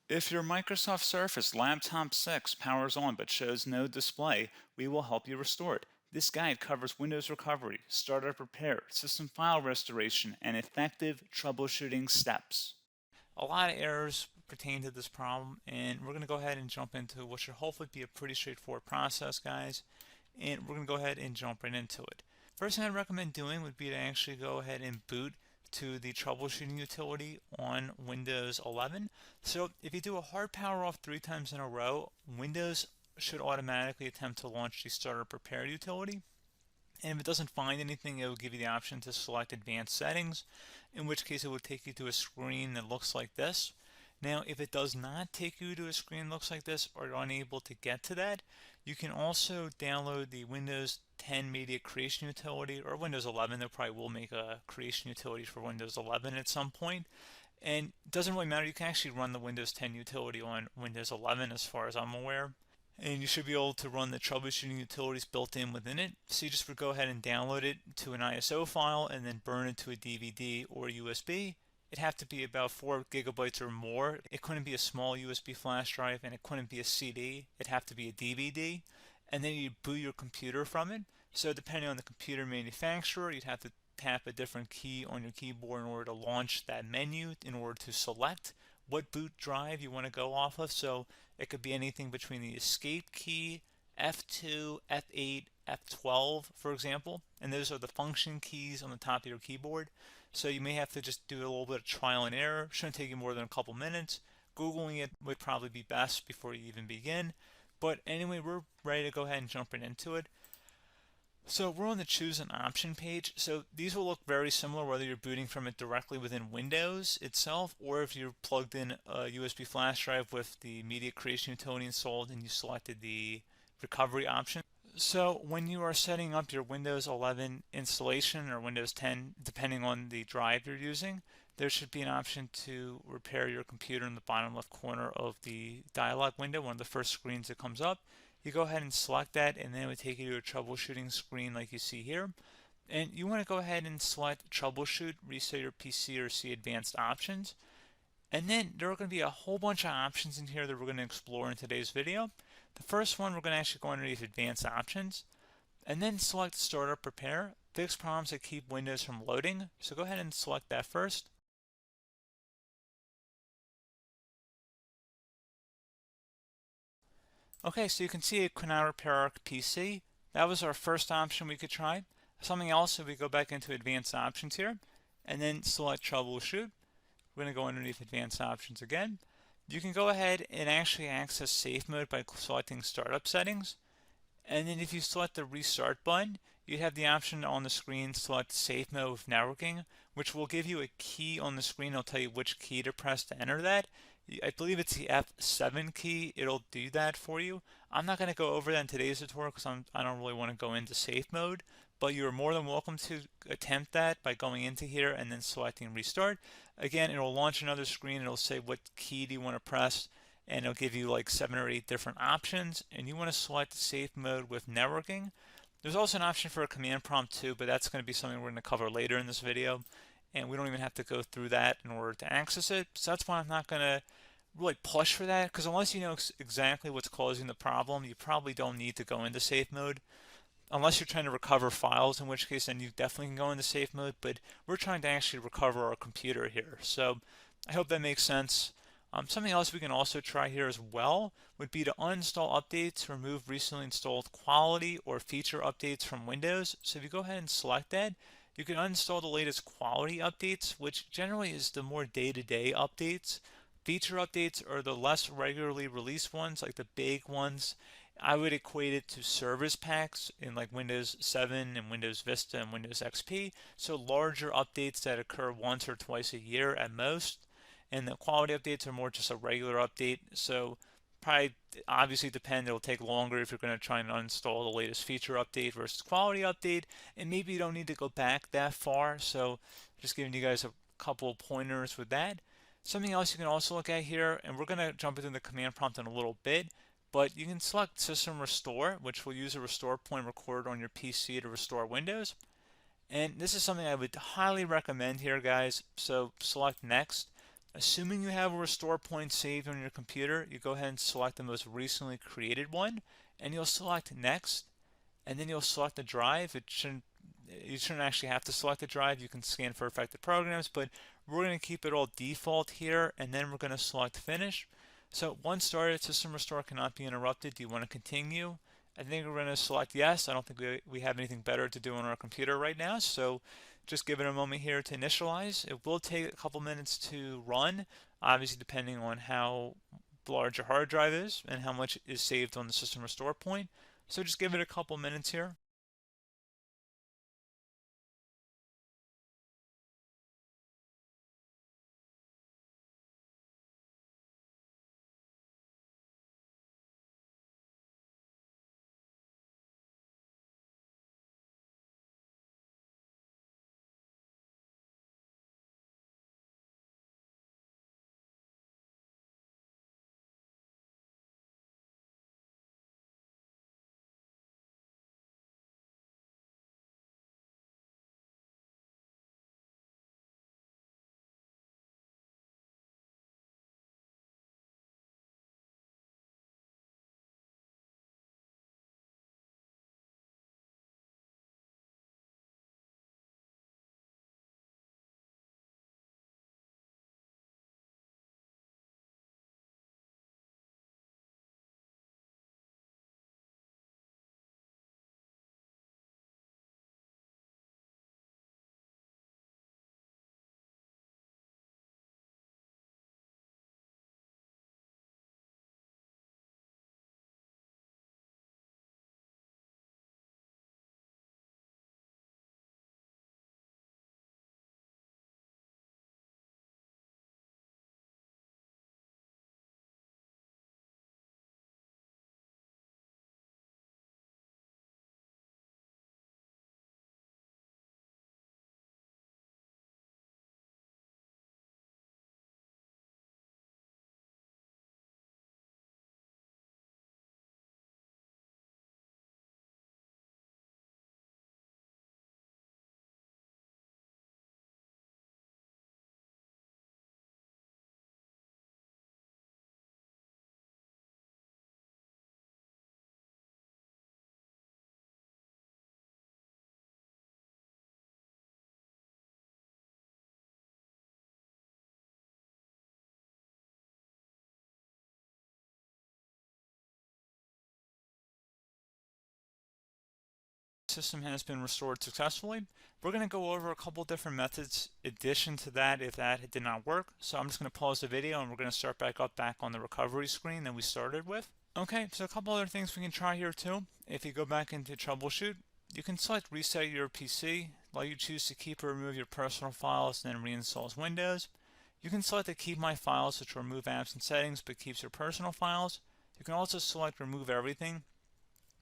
If your Microsoft Surface Laptop 6 powers on but shows no display, we will help you restore it. This guide covers Windows recovery, startup repair, system file restoration, and effective troubleshooting steps. A lot of errors pertain to this problem, and we're going to go ahead and jump into what should hopefully be a pretty straightforward process, guys. And we're going to go ahead and jump right into it. First thing I'd recommend doing would be to actually go ahead and boot to the troubleshooting utility on Windows 11. So if you do a hard power off 3 times in a row, Windows should automatically attempt to launch the startup repair utility. And if it doesn't find anything, it will give you the option to select advanced settings, in which case it will take you to a screen that looks like this. Now, if it does not take you to a screen that looks like this, or you're unable to get to that, you can also download the Windows 10 Media Creation Utility, or Windows 11. They probably will make a creation utility for Windows 11 at some point. And it doesn't really matter, you can actually run the Windows 10 utility on Windows 11 as far as I'm aware. And you should be able to run the troubleshooting utilities built in within it. So you just would go ahead and download it to an ISO file and then burn it to a DVD or USB. It'd have to be about 4 gigabytes or more. It couldn't be a small USB flash drive, and it couldn't be a CD. It'd have to be a DVD. And then you boot your computer from it. So depending on the computer manufacturer, you'd have to tap a different key on your keyboard in order to launch that menu, in order to select what boot drive you want to go off of. So it could be anything between the escape key, F2, F8, F12, for example, and those are the function keys on the top of your keyboard. So you may have to just do a little bit of trial and error. Shouldn't take you more than a couple minutes. Googling it would probably be best before you even begin. But anyway, we're ready to go ahead and jump right into it. So we're on the choose an option page. So these will look very similar whether you're booting from it directly within Windows itself, or if you're plugged in a USB flash drive with the media creation utility installed and you selected the recovery option. So when you are setting up your Windows 11 installation or Windows 10, depending on the drive you're using, there should be an option to repair your computer in the bottom left corner of the dialog window, one of the first screens that comes up. You go ahead and select that, and then it would take you to a troubleshooting screen like you see here. And you want to go ahead and select troubleshoot, reset your PC, or see advanced options. And then there are going to be a whole bunch of options in here that we're going to explore in today's video. The first one, we're going to actually go underneath advanced options and then select startup repair, fix problems that keep Windows from loading. So go ahead and select that first. Okay, so you can see it could now repair our PC. That was our first option we could try. Something else, if we go back into advanced options here and then select troubleshoot, we're going to go underneath advanced options again. You can go ahead and actually access safe mode by selecting startup settings. And then if you select the restart button, you have the option on the screen select safe mode with networking, which will give you a key on the screen. It'll tell you which key to press to enter that. I believe it's the F7 key. It'll do that for you. I'm not going to go over that in today's tutorial because I don't really want to go into safe mode, but you're more than welcome to attempt that by going into here and then selecting restart. Again, it'll launch another screen. It'll say what key do you want to press, and it'll give you like 7 or 8 different options, and you want to select safe mode with networking. There's also an option for a command prompt too, but that's going to be something we're going to cover later in this video, and we don't even have to go through that in order to access it. So that's why I'm not going to really push for that, because unless you know exactly what's causing the problem, you probably don't need to go into safe mode. Unless you're trying to recover files, in which case then you definitely can go into safe mode, but we're trying to actually recover our computer here. So I hope that makes sense. Something else we can also try here as well would be to uninstall updates, remove recently installed quality or feature updates from Windows. So if you go ahead and select that, you can uninstall the latest quality updates, which generally is the more day-to-day updates. Feature updates are the less regularly released ones, like the big ones. I would equate it to service packs in like Windows 7 and Windows Vista and Windows XP. So larger updates that occur once or twice a year at most. And the quality updates are more just a regular update. So probably obviously depend, it'll take longer if you're going to try and uninstall the latest feature update versus quality update. And maybe you don't need to go back that far. So just giving you guys a couple of pointers with that. Something else you can also look at here, and we're going to jump into the command prompt in a little bit, but you can select System Restore, which will use a restore point recorded on your PC to restore Windows. And this is something I would highly recommend here, guys. So select Next. Assuming you have a restore point saved on your computer, you go ahead and select the most recently created one, and you'll select next, and then you'll select the drive. You shouldn't actually have to select the drive. You can scan for affected programs, but we're going to keep it all default here, and then we're going to select finish. So once started, system restore cannot be interrupted. Do you want to continue? I think we're going to select yes. I don't think we have anything better to do on our computer right now, so just give it a moment here to initialize. It will take a couple minutes to run, obviously depending on how large your hard drive is and how much is saved on the system restore point. So just give it a couple minutes here. System has been restored successfully. We're going to go over a couple different methods in addition to that if that did not work. So I'm just going to pause the video and we're going to start back on the recovery screen that we started with. Okay, so a couple other things we can try here too. If you go back into troubleshoot, you can select reset your PC, while you choose to keep or remove your personal files and then reinstalls Windows. You can select to keep my files, which will remove apps and settings but keeps your personal files. You can also select remove everything,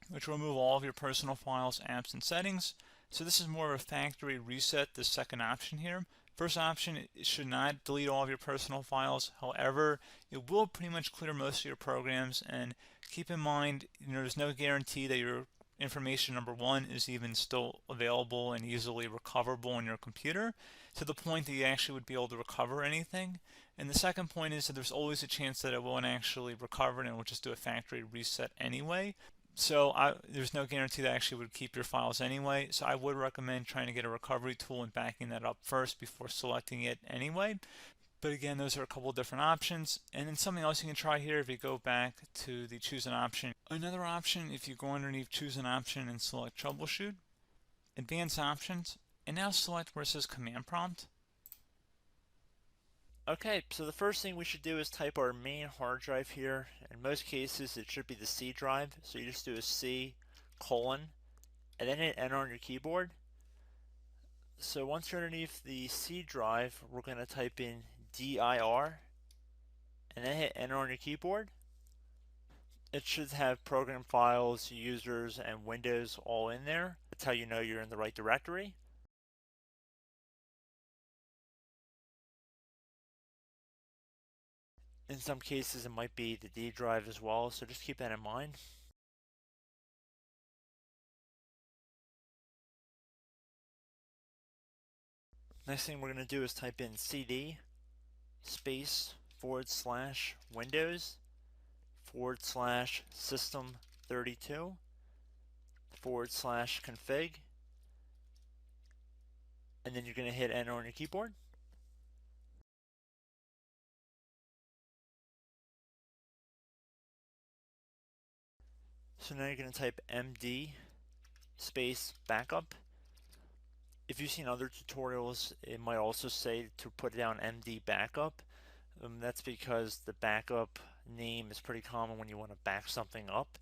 which will remove all of your personal files, apps, and settings. So this is more of a factory reset, the second option here. First option, it should not delete all of your personal files. However, it will pretty much clear most of your programs, and keep in mind, there's no guarantee that your information, number one, is even still available and easily recoverable on your computer to the point that you actually would be able to recover anything. And the second point is that there's always a chance that it won't actually recover and it will just do a factory reset anyway. So there's no guarantee that actually would keep your files anyway. So I would recommend trying to get a recovery tool and backing that up first before selecting it anyway. But again, those are a couple different options. And then something else you can try here if you go back to the choose an option. Another option, if you go underneath choose an option and select troubleshoot, advanced options, and now select where it says command prompt. Okay, so the first thing we should do is type our main hard drive here. In most cases, it should be the C drive. So you just do a C colon and then hit enter on your keyboard. So once you're underneath the C drive, we're going to type in dir and then hit enter on your keyboard. It should have program files, users, and Windows all in there. That's how you know you're in the right directory. In some cases, it might be the D drive as well, so just keep that in mind. Next thing we're going to do is type in CD space /Windows /system32 /config, and then you're going to hit enter on your keyboard. So now you're going to type md space backup. If you've seen other tutorials, it might also say to put down md backup. That's because the backup name is pretty common when you want to back something up.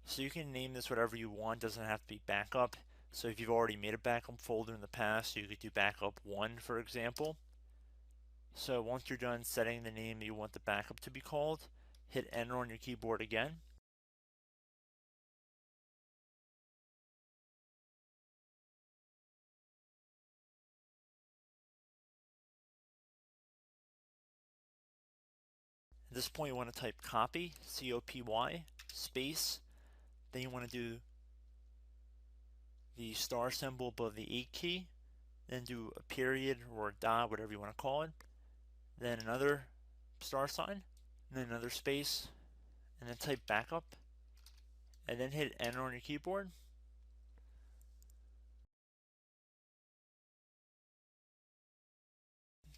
So you can name this whatever you want, doesn't have to be backup. So if you've already made a backup folder in the past, you could do backup 1, for example. So once you're done setting the name you want the backup to be called, hit enter on your keyboard again. At this point you want to type copy, C-O-P-Y, space, then you want to do the star symbol above the 8 key, then do a period or a dot, whatever you want to call it, then another star sign, and then another space, and then type backup, and then hit enter on your keyboard.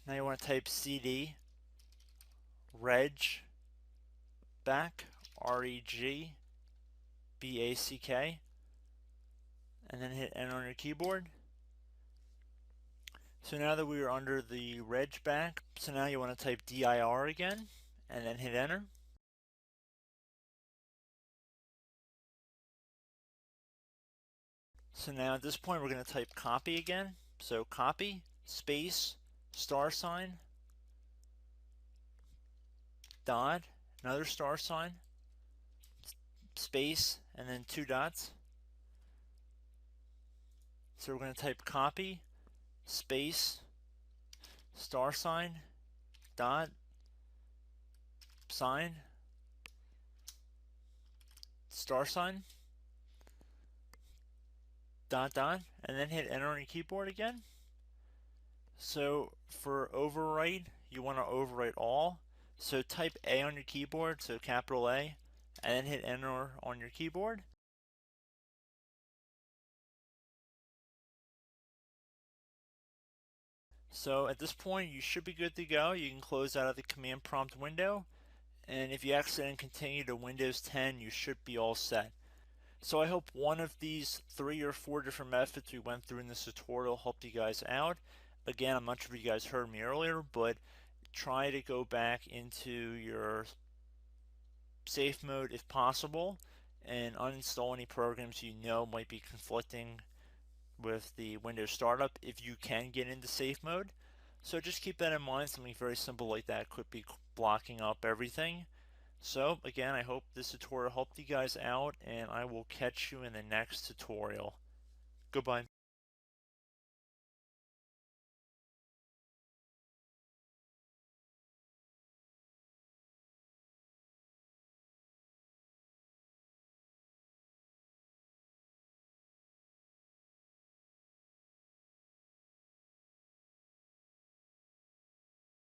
Now you want to type cd reg back, R-E-G-B-A-C-K, and then hit enter on your keyboard. So now that we are under the reg back, so now you want to type dir again, and then hit enter. So now at this point we're going to type copy again. So copy, space, star sign, dot, another star sign, space, and then 2 dots. So we're going to type copy, space, star sign, dot, sign, star sign, dot, dot, and then hit enter on your keyboard again. So for overwrite, you want to overwrite all. So type A on your keyboard, so capital A, and then hit enter on your keyboard. So at this point you should be good to go. You can close out of the command prompt window, and if you accidentally continue to Windows 10 you should be all set. So I hope one of these 3 or 4 different methods we went through in this tutorial helped you guys out. Again, I'm not sure if you guys heard me earlier, but try to go back into your safe mode if possible and uninstall any programs you know might be conflicting with the Windows startup if you can get into safe mode. So just keep that in mind. Something very simple like that could be blocking up everything. So again, I hope this tutorial helped you guys out, and I will catch you in the next tutorial. Goodbye.